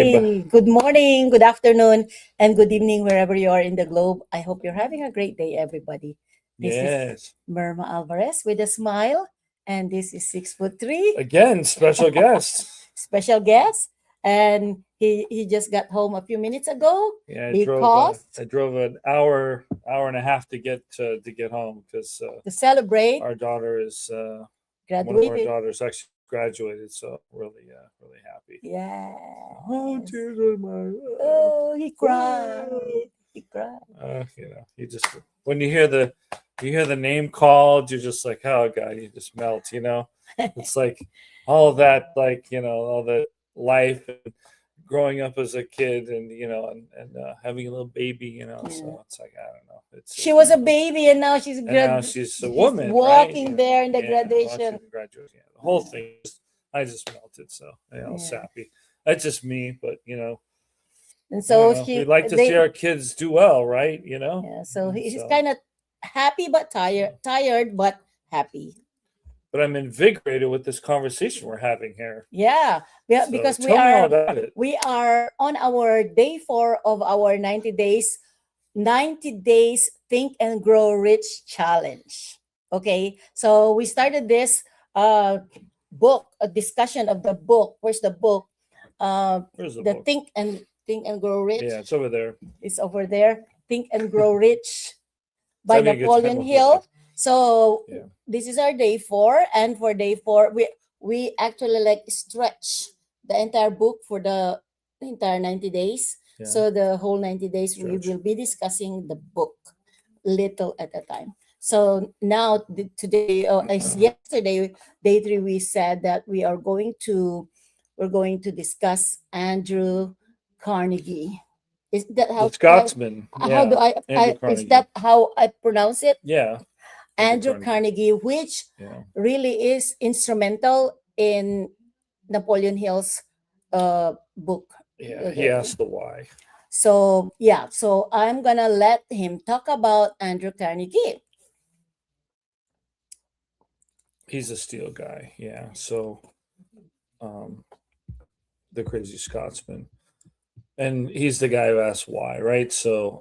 Hey, good morning, good afternoon, and good evening wherever you are in the globe. I hope you're having a great day, everybody. This is Yes. Merma Alvarez with a smile, and this is 6'3", Again, special guest. special guest, and he just got home a few minutes ago Yeah, because I drove an hour and a half to get home because to celebrate our daughter is one of our graduated. daughters actually graduated, so really happy. Yeah. Oh, tears in my Oh, he cried. He cried. you just when you hear the name called, you're just like, oh god, you just melt. It's like all of that, like all the life and growing up as a kid, and having a little baby. Yeah. So it's like I don't know. She was a baby and now And now she's a she's woman, right? walking there in the Yeah, graduation. watching the graduation. Yeah, the whole thing. I just melted. So I was Yeah. happy. That's just me, but And I don't so know. We like to see our kids do well, right? yeah, so he's So, kind of happy but tired but happy. but I'm invigorated with this conversation we're having here. Yeah, So because tell me all about it. we are on our day 4 of our 90 days Think and Grow Rich challenge. Okay, so we started this book, a discussion of the book. Where's the book? Where's the The book? Think and Grow Rich. Yeah, it's over there. It's over there. Think and Grow Rich by Having a good time Napoleon over Hill. there. So Yeah. this is our day 4, and for day 4, we actually like stretch the entire book for the entire 90 days. Yeah. So the whole 90 days we Stretch. will be discussing the book little at a time. So now today, as yesterday, day 3, we said that we're going to discuss Andrew Carnegie. Is that The how Scotsman. how do Yeah. Andrew is Carnegie. that how I pronounce it? Yeah. Andrew Carnegie, which Yeah. really is instrumental in Napoleon Hill's book. Yeah. He asked the why. So yeah, so I'm gonna let him talk about Andrew Carnegie. He's a steel guy. Yeah. So, the crazy Scotsman, and he's the guy who asked why, right? So,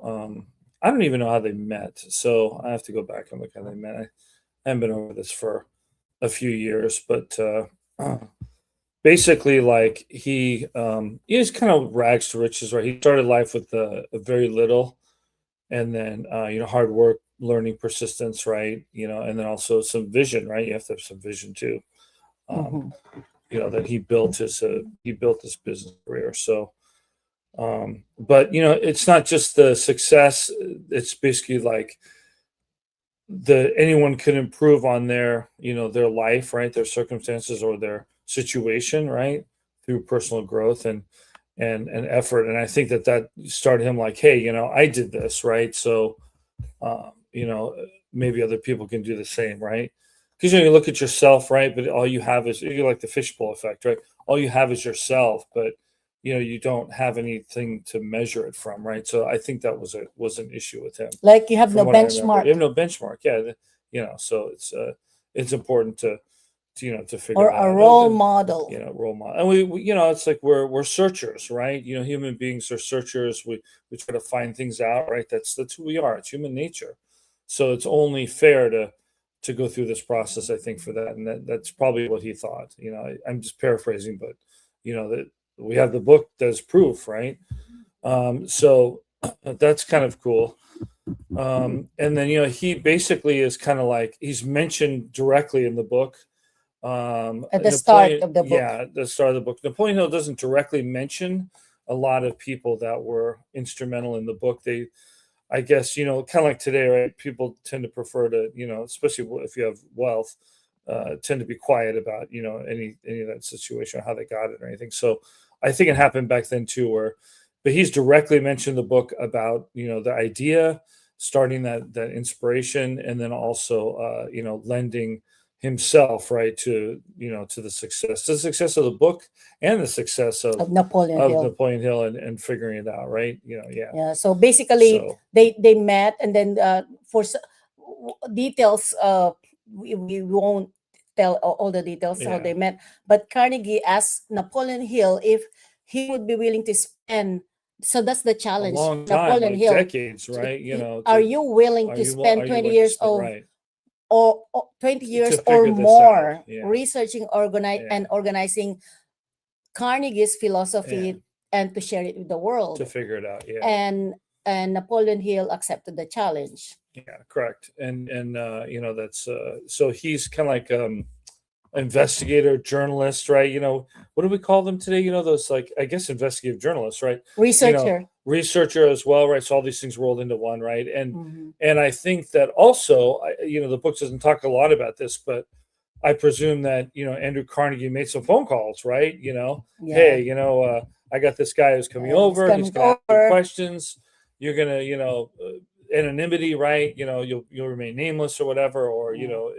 I don't even know how they met. So I have to go back and look how they met. I haven't been over this for a few years, but basically, like he's kind of rags to riches, right? He started life with a very little, and then hard work, learning, persistence, right? And then also some vision, right? You have to have some vision too. Um, that he built his business career. So, but it's not just the success. It's basically like anyone can improve on their life, right? Their circumstances or their situation, right? Through personal growth and effort. And I think that started him like, hey, I did this, right? So, maybe other people can do the same, right? Because you look at yourself, right? But all you have is you're like the fishbowl effect, right? All you have is yourself, but you don't have anything to measure it from, right? So I think that was an issue with him. Like you have From no what I remember, benchmark you have no benchmark, yeah. So it's important to figure or that a out. role model. Role model, and we it's like we're searchers, right? Human beings are searchers. We try to find things out, right? That's who we are. It's human nature. So it's only fair to go through this process, I think, for that, and that's probably what he thought. I'm just paraphrasing, but that we have the book that's proof, right? So that's kind of cool. And then he basically is kind of like he's mentioned directly in the book. At the start of the book. Yeah, the start of the book. Napoleon Hill doesn't directly mention a lot of people that were instrumental in the book. I guess, kind of like today, right? People tend to prefer to, especially if you have wealth, tend to be quiet about, any of that situation or how they got it or anything. So I think it happened back then too, but he's directly mentioned the book about, the idea, starting that inspiration, and then also, lending himself, right, to the success of the book and the success of Napoleon Hill and figuring it out, right? Yeah. So basically, they met, and then for details, we won't tell all the details how they met. But Carnegie asked Napoleon Hill if he would be willing to spend. So that's the A challenge. long time, Napoleon like Hill. decades, right? You know, Are to- you willing are to you spend are you 20 willing to years spend- of right? or 20 years To or figure this more out, yeah. researching and Yeah. organizing Carnegie's philosophy Yeah. and to share it with the world? To figure it out, yeah. And Napoleon Hill accepted the challenge. Yeah, correct. And you know, that's so he's kind of like investigator journalist, right? You know, what do we call them today? You know, those, like, I guess investigative journalists, right? Researcher. Researcher as well, right? So all these things rolled into one, right? And Mhm. and I think that also, you know, the book doesn't talk a lot about this, but I presume that, you know, Andrew Carnegie made some phone calls, right? You know, Yeah. hey, you know, I got this guy who's coming Yeah, he's over. He's coming gonna ask you over. questions. You're gonna, you know, anonymity, right? You know, you'll remain nameless or whatever, or you Yeah. know,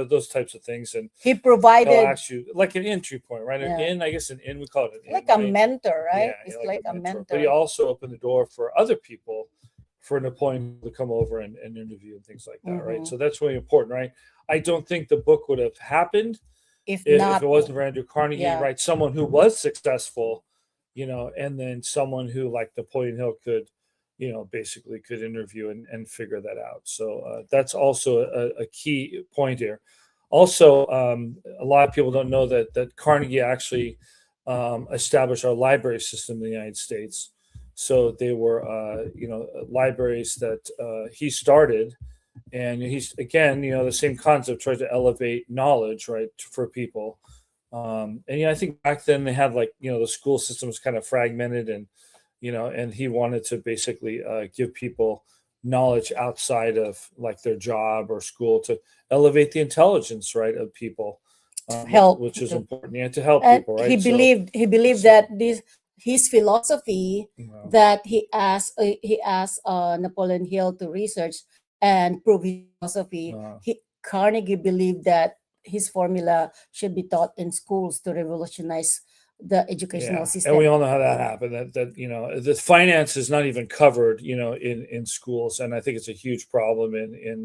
those types of things. And He they'll provided ask you like an entry point, right? An Yeah. in, I guess an in, we call it an like in, a right? mentor, right? Yeah, It's yeah, like a mentor. But he also opened the door for other people, for Napoleon to come over and interview and things like that, right? Mhm. So that's really important, right? I don't think the book would have happened if if not, it wasn't for Andrew Carnegie, Yeah. right? Someone who was successful, you know, and then someone who, like Napoleon Hill, could, you know, basically could interview and figure that out. So that's also a key point here. Also, a lot of people don't know that Carnegie actually established our library system in the United States. So they were, you know, libraries that he started, and he's, again, you know, the same concept, tries to elevate knowledge, right, for people. And yeah, I think back then they had, like, you know, the school system was kind of fragmented, and you know, and he wanted to basically give people knowledge outside of like their job or school, to elevate the intelligence, right, of people, help which is to- important, yeah, to help and people, right? he believed so- that his philosophy Wow. that he asked Napoleon Hill to research and prove his philosophy. Wow. Carnegie believed that his formula should be taught in schools to revolutionize the educational system. And we all know how that happened. That you know, the finance is not even covered, you know, in schools, and I think it's a huge problem in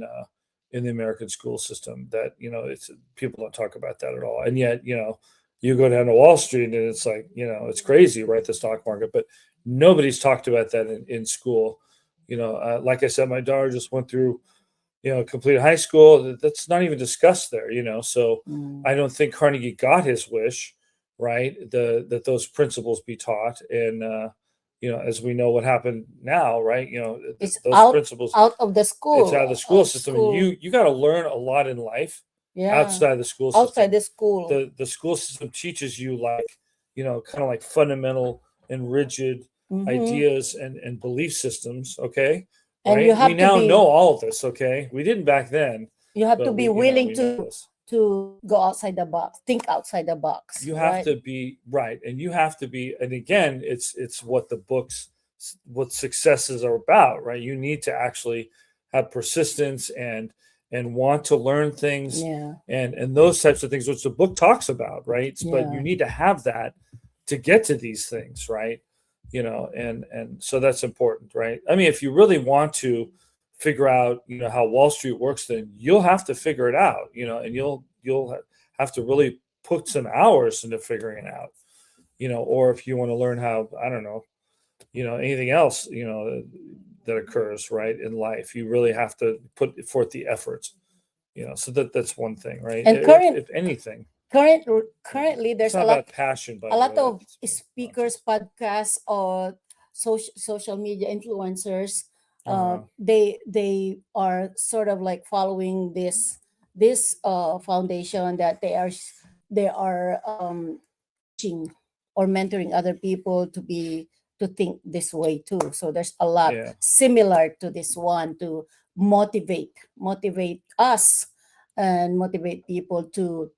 the American school system. That, you know, it's, people don't talk about that at all, and yet, you know, you go down to Wall Street and it's like, you know, it's crazy, right? The stock market, but nobody's talked about that in school. You know, like I said, my daughter just went through, you know, completed high school. That's not even discussed there, you know. So Mm. I don't think Carnegie got his wish, right? That those principles be taught, and you know, as we know what happened now, right? You know, It's those principles, out of the school. it's out of the school system, and you got to learn a lot in life yeah, outside the school system. outside the school. The school system teaches you, like, you know, kind of like fundamental and rigid Mhm. ideas and belief systems. Okay, And right? you have We to now be- know all of this. Okay, we didn't back then. You have but to be we, you know, willing we know to this. go outside the box, think outside the box. You have right? to be right, and you have to be, and again, it's what the books, what successes are about, right? You need to actually have persistence and want to learn things, Yeah. and those types of things, which the book talks about, right? But Yeah. you need to have that to get to these things, right? You know, and so that's important, right? I mean, if you really want to figure out, you know, how Wall Street works, then you'll have to figure it out, you know, and you'll have to really put some hours into figuring it out, you know. Or if you want to learn how, I don't know, you know, anything else, you know, that occurs, right, in life, you really have to put forth the efforts, you know. So that's one thing, right? And If anything, currently there's it's not a lot about passion, by a the lot way. of That's speakers, podcasts, or social media influencers. Uh-huh. They are sort of like following this foundation that they are teaching or mentoring other people to think this way too. So there's a lot Yeah. similar to this one to motivate us and motivate people to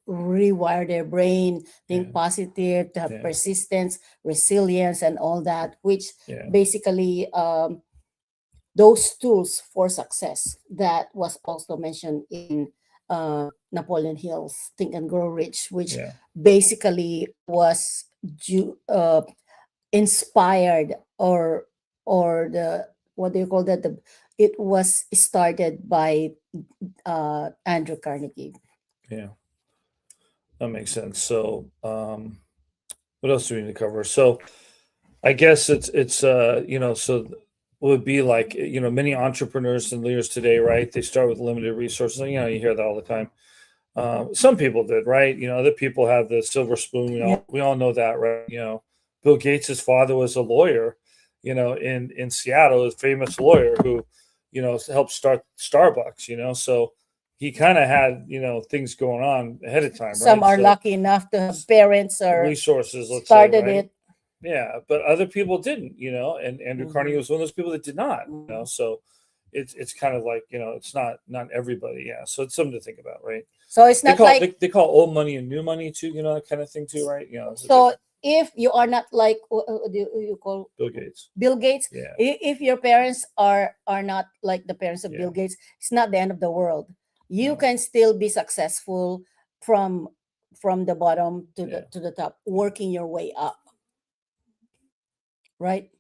rewire their brain, think Yeah. positive, to have Yeah. persistence, resilience, and all that, which Yeah. basically those tools for success that was also mentioned in Napoleon Hill's Think and Grow Rich, which Yeah. basically was inspired or the what do you call that? It was started by Andrew Carnegie. Yeah. that makes sense. So, what else do we need to cover? So, I guess it's so would be like many entrepreneurs and leaders today, right? They start with limited resources. You hear that all the time. Some people did, right? Other people have the silver spoon. We all know that, right? Bill Gates' father was a lawyer, in Seattle, a famous lawyer who, helped start Starbucks. So he kind of had things going on ahead of time, Some right? are So lucky enough to have parents or resources, let's say, started right? it. Yeah, but other people didn't, and Andrew Carnegie Mhm. was one of those people that did not, Mhm. So it's kind of like, it's not everybody, yeah. So it's something to think about, right? So it's They not call like they call old money and new money too, that kind of thing too, right? It's a so different if you are not like what do you call Bill Gates. Bill Gates, Yeah, if your parents are not like the parents of Yeah. Bill Gates, it's not the end of the world. You No. can still be successful from the bottom to Yeah. the top, working your way up. Right?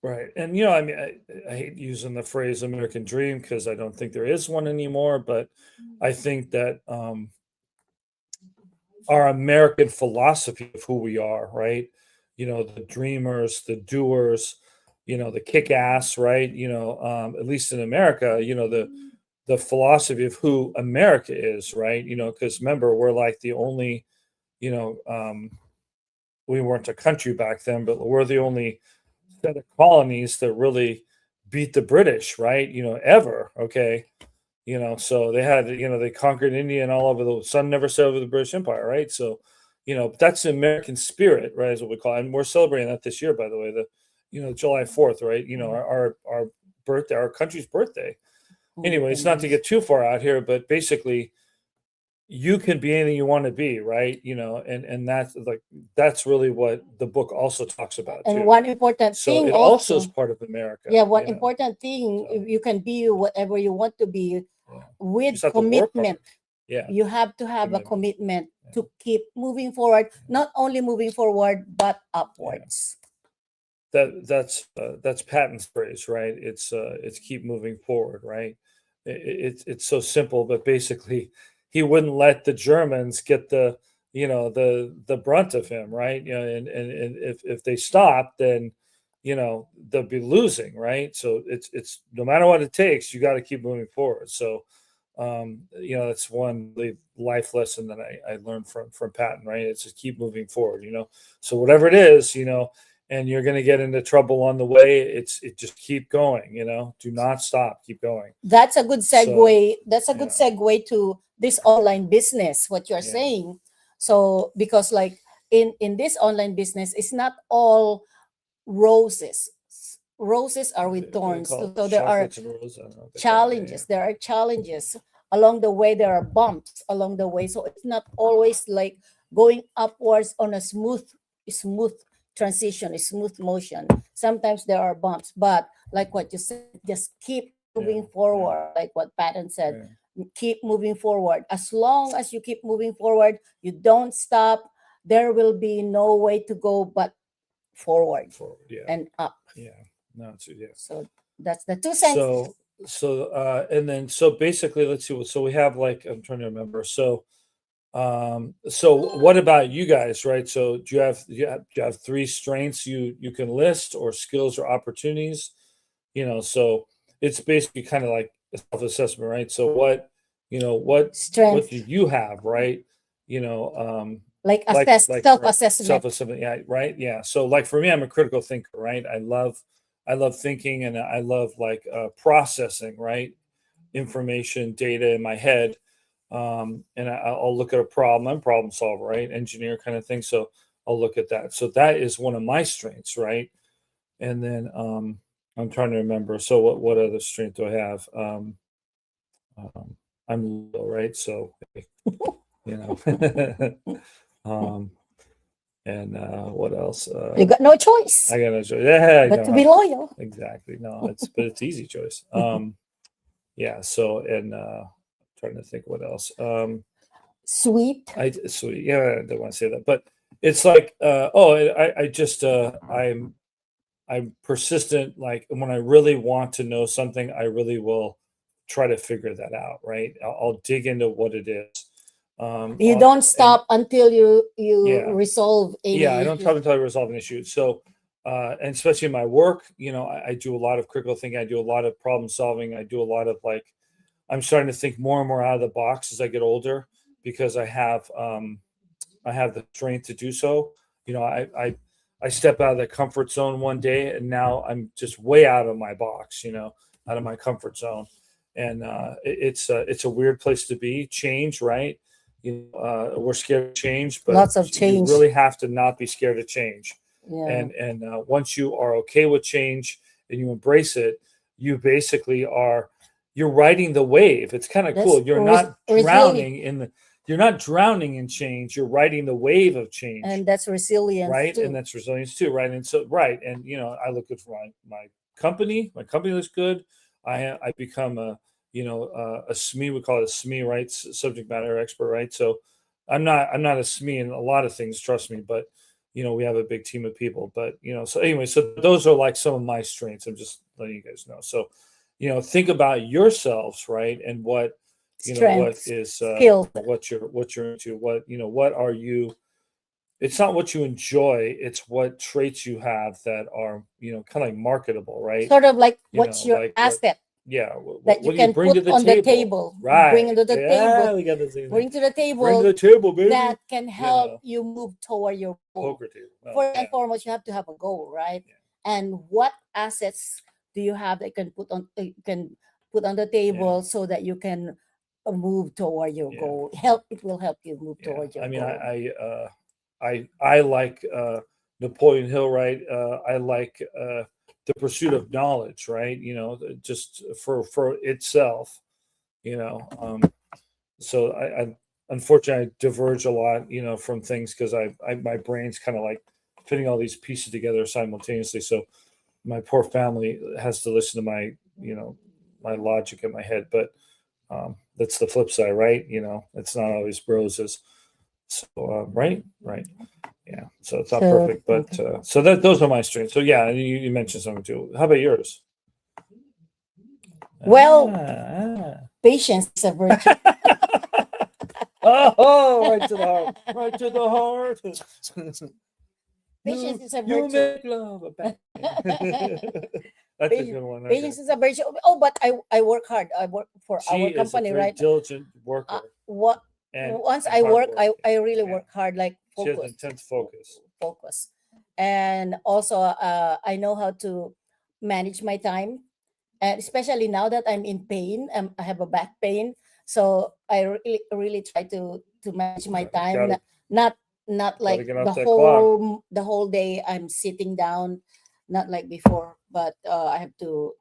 Right. And I mean, I hate using the phrase American dream because I don't think there is one anymore, but I think that our American philosophy of who we are, right? The dreamers, the doers, the kick ass, right? At least in America, the philosophy of who America is, right? Because remember, we're like the only, you know, we weren't a country back then, but we're the only set of colonies that really beat the British, right? Ever. Okay. So they had, they conquered India and all over the sun never set over the British Empire, right? So, that's the American spirit, right? Is what we call it. And we're celebrating that this year, by the way, July 4th, right? Our birthday, our country's birthday. Oh, Anyway, it's not to goodness. get too far out here, but basically you can be anything you want to be, right? And that's really what the book also talks about And too. one important So thing it also is also, part of America. yeah, one important thing, So, you can be whatever you want to be yeah. You with just have to work hard. commitment. Yeah. You have to have a Commitment. commitment to keep moving forward, not only moving forward, but upwards. That's Patton's phrase, right? It's keep moving forward, right? It's so simple, but basically he wouldn't let the Germans get the brunt of him, right? And if they stop, then they'll be losing, right? So it's no matter what it takes, you got to keep moving forward. So that's one life lesson that I learned from Patton, right? It's just keep moving forward, So whatever it is, and you're going to get into trouble on the way, it just keep going, do not stop, keep going. That's a good So, segue. That's a good yeah. segue to this online business, what you're Yeah. saying. So because like in this online business, it's not all roses. Roses are with They thorns. call it So there are chocolates and roses, I don't know what they call it, challenges. There are challenges along the way. There are bumps along the way. So it's not always like going upwards on a smooth transition, a smooth motion. Sometimes there are bumps, but like what you said, just keep moving forward. Like what Patton said, keep moving forward. As long as you keep moving forward, you don't stop. There will be no way to go but forward and up. Yeah. No, So that's the 2 cents. And then so basically, let's see. So we have like I'm trying to remember. So what about you guys, right? So do you have three strengths you can list, or skills or opportunities? So it's basically kind of like a self-assessment, right? So what Strength, do you have, right? like like self-assessment. self-assessment, yeah, right, yeah. So like for me, I'm a critical thinker, right? I love thinking, and I love like processing, right? Information, data in my head, and I'll look at a problem. I'm a problem solver, right? Engineer kind of thing. So I'll look at that. So that is one of my strengths, right? And then I'm trying to remember. So what other strength do I have? I'm low, right? So you know. And what else? You got no choice I got no choice. Yeah, but to be loyal. exactly. No, it's easy choice. Yeah. So and trying to think what else. Sweet. Sweet. Yeah, I don't want to say that, but it's like I just I'm persistent. Like when I really want to know something, I really will try to figure that out. Right. I'll dig into what it is. You don't stop until you Yeah. resolve any I don't issue. stop until I resolve an issue. So, and especially in my work, I do a lot of critical thinking. I do a lot of problem solving. I do a lot of like, I'm starting to think more and more out of the box as I get older because I have the strength to do so. I step out of the comfort zone one day, and now I'm just way out of my box. Out of my comfort zone, and it's a weird place to be. Change, right? We're scared of change, but Lots of change. you really have to not be scared of change. Yeah. And once you are okay with change and you embrace it, you basically you're riding the wave. It's kind of That's cool. You're not resilient. drowning you're not drowning in change. You're riding the wave of change. And that's resilience, right? too. And that's resilience too, right? And so, right, and I look good for my company. My company looks good. I become a SME. We call it a SME, right? Subject matter expert, right? So I'm not a SME in a lot of things, trust me. But we have a big team of people. But so anyway, so those are like some of my strengths. I'm just letting you guys know. So think about yourselves, right? And what what Strengths, is skills. what you're into, what are you. It's not what you enjoy, it's what traits you have that are kind of like marketable, right? Sort of like what's your like asset what that you do can bring put to the on table? the table. Right. Bring to the table. We got the same Bring thing. to the Bring to table the table, baby. that can help you move toward your goal. Poker table. Oh, First yeah. and foremost, you have to have a goal, right? Yeah. And what assets do you have that you can put on the table so that you can move toward your Yeah. goal? It will help you move Yeah. toward your I mean, goal. I like Napoleon Hill, right? I like the pursuit of knowledge, right? Just for itself, so I unfortunately I diverge a lot, from things because my brain's kind of like putting all these pieces together simultaneously. So my poor family has to listen to my my logic in my head, but that's the flip side, right? It's not always roses. So right, yeah. So it's not perfect, but so those are my strengths. So yeah, you mentioned something too. How about yours? Well, patience is a virtue. Oh, right to the heart. Right to the heart. Patience is a You virtue. make love a bad That's a good one. Patience is a virtue. Oh, but I work hard. I work for She our is company, a very right? diligent worker. Once and I hard work, work. I really Yeah. work hard, like She has focus. intense focus. And also I know how to manage my time, and especially now that I'm in pain. I have a back pain, so I really try to manage my time. Gotta- Not like get off the that clock. whole day I'm sitting down, not like before. But I have to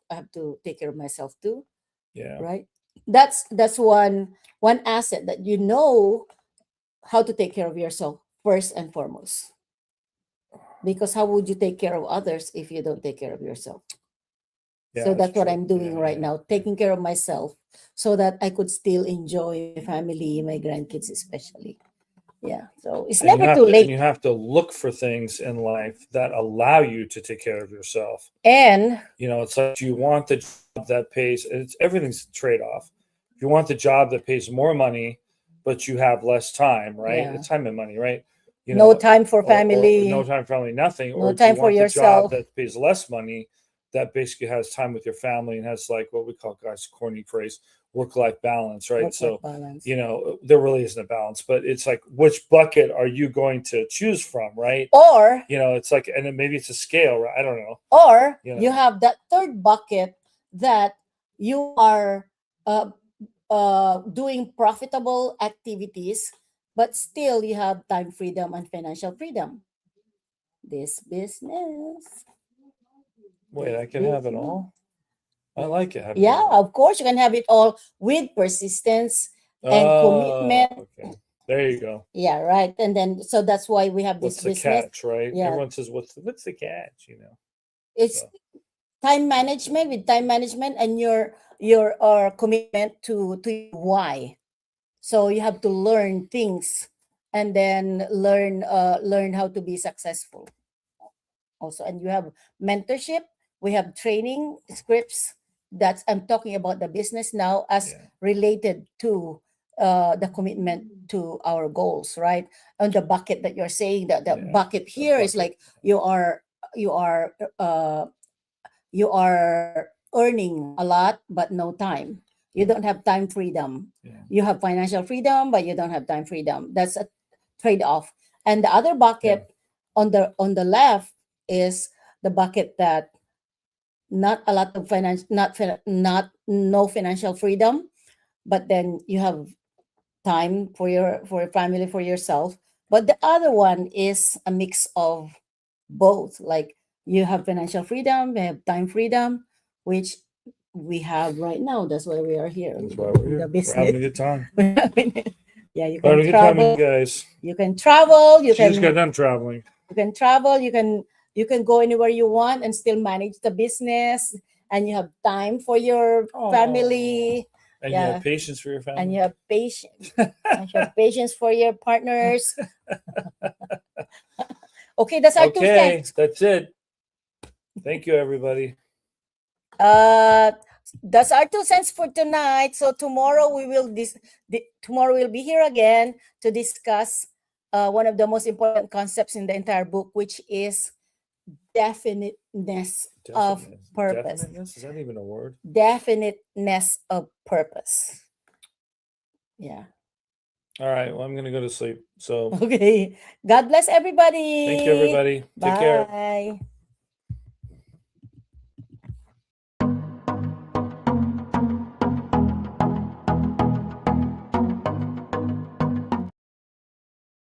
take care of myself too, Yeah. right? That's one asset, that you know how to take care of yourself first and foremost. Because how would you take care of others if you don't take care of yourself? Yeah, So that's what true. I'm doing Yeah, right yeah. now, taking care of myself so that I could still enjoy my family, my grandkids especially. Yeah. So it's And you never have too to- late. And you have to look for things in life that allow you to take care of yourself. And It's like you want the job that pays. Everything's a trade-off. If you want the job that pays more money, but you have less time, right? Yeah. It's time and money, right? no time for or family. no time for family, nothing. No Or do time you for want the yourself. job that pays less money, that basically has time with your family and has like what we call, guys, corny phrase, work-life balance, right? Work-life balance. There really isn't a balance, but it's like, which bucket are you going to choose from, right? Or It's like, and then maybe it's a scale, right? I don't know. Or You know. you have that third bucket that you are doing profitable activities, but still you have time freedom and financial freedom. This business. Wait, I can have it all? I like it. having it Yeah, all. of course you can have it all with persistence and commitment. Okay. There you go. Yeah, right. And then so that's why we have What's this the business. catch, right? Yeah. Everyone says, what's the catch? It's So. time management, and your commitment to why. So you have to learn things, and then learn how to be successful also. And you have mentorship, we have training scripts. That's I'm talking about the business now as Yeah. related to the commitment to our goals, right? And the bucket that you're saying, that the Yeah, bucket here is bucket. like you are you are you are earning a lot but no time. You don't have time freedom. Yeah. You have financial freedom but you don't have time freedom. That's a trade-off. And the other bucket on the left is the bucket that not a lot of finance, not no financial freedom, but then you have time for your family, for yourself. But the other one is a mix of both. Like you have financial freedom, you have time freedom, which we have right now. That's why we are here. That's why we're here. The We're having a business. good time. Yeah, you We're having can a good time, travel. guys. You can travel. You She just got can done traveling. you can travel. You can go anywhere you want and still manage the business. And you have time for your family. And you Yeah. have patience for your family. And you have patience. And you have patience for your partners. Okay, that's our 2 Okay, cents. that's it. Thank you, everybody. That's our 2 cents for tonight. So tomorrow tomorrow we'll be here again to discuss one of the most important concepts in the entire book, which is definiteness of purpose. Definiteness? Is that even a word? Definiteness of purpose. Yeah. All right. Well, I'm going to go to sleep. So Okay. God bless everybody. thank you, everybody. Take care. Bye.